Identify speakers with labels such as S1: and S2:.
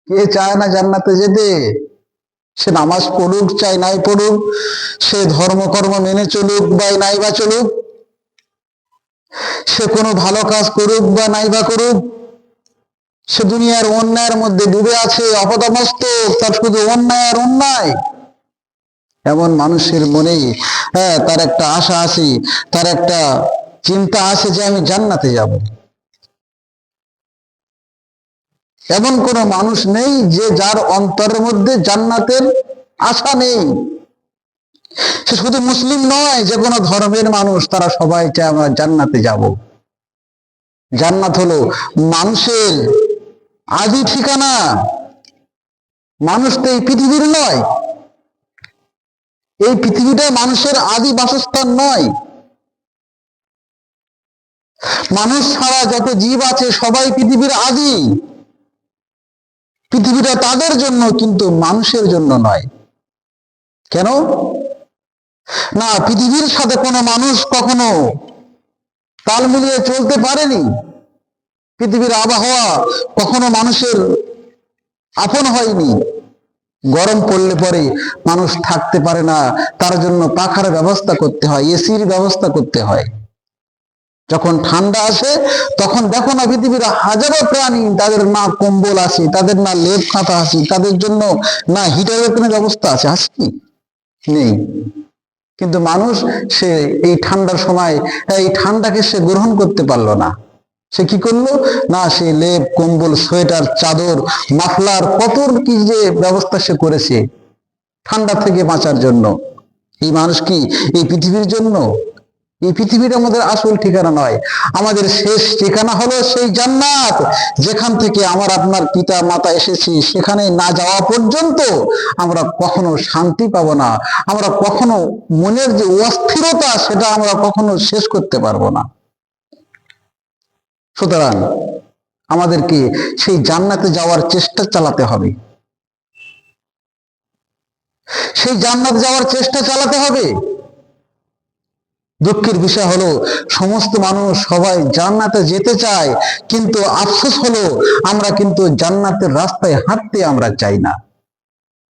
S1: কে চায় না জান্নাতে যেতে? সে নামাজ পড়ুক চাই নাই পড়ুক, সে ধর্মকর্ম মেনে চলুক বা নাই বা চলুক, সে কোনো ভালো কাজ করুক বা নাই বা করুক, সে দুনিয়ার অন্যায়ের মধ্যে ডুবে আছে, অপদমস্তক, তার শুধু অন্যায় আর অন্যায়। এমন মানুষের মনে তার একটা আশা আছে, তার একটা চিন্তা আছে যে আমি জান্নাতে যাব। এমন কোন মানুষ নেই যে যার অন্তরের মধ্যে জান্নাতের আশা নেই। সে শুধু মুসলিম নয়, যে কোনো ধর্মের মানুষ, তারা সবাই চায় আমরা জান্নাতে যাব। জান্নাত হলো মানুষের আদি ঠিকানা। মানুষ তো এই পৃথিবীর নয়, এই পৃথিবীটা মানুষের আদি বাসস্থান নয়। মানুষ ছাড়া যত জীব আছে সবাই পৃথিবীর আদি। পৃথিবীটা তাদের জন্য, কিন্তু মানুষের জন্য নয়। কেন? না, পৃথিবীর সাথে কোনো মানুষ কখনো তাল মিলিয়ে চলতে পারেনি। পৃথিবীর আবহাওয়া কখনো মানুষের আপন হয়নি। গরম পড়লে পরে মানুষ থাকতে পারে না, তার জন্য পাখার ব্যবস্থা করতে হয়, এসির ব্যবস্থা করতে হয়। যখন ঠান্ডা আসে তখন দেখো না পৃথিবীর হাজারো প্রাণী, তাদের না কম্বল আছে, তাদের না লেপ কাঁথা আছে, তাদের জন্য না হিটারের কোনো ব্যবস্থা আছে? আছে কি? নেই। কিন্তু মানুষ সে এই ঠান্ডার সময় এই ঠান্ডাকে সে গ্রহণ করতে পারলো না। সে কি করলো? না, সে লেপ কম্বল সোয়েটার চাদর মাফলার কত কি যে ব্যবস্থা সে করেছে ঠান্ডা থেকে বাঁচার জন্য। এই মানুষ কি এই পৃথিবীর জন্য? এই পৃথিবীর আমাদের আসল ঠিকানা নয়। আমাদের শেষ ঠিকানা হলো সেই জান্নাত, যেখান থেকে আমার আপনার পিতা মাতা এসেছি। সেখানে না যাওয়া পর্যন্ত আমরা কখনো শান্তি পাবো না। আমরা কখনো মনের যে অস্থিরতা, সেটা আমরা কখনো শেষ করতে পারবো না। সুতরাং আমাদেরকে সেই জান্নাতে যাওয়ার চেষ্টা চালাতে হবে। সেই জান্নাতে যাওয়ার চেষ্টা চালাতে হবে। দুঃখের বিষয় হলো সমস্ত মানুষ সবাই জান্নাতে যেতে চায়, কিন্তু আফসোস হলো আমরা কিন্তু জান্নাতের রাস্তায় হাঁটতে আমরা চাই না।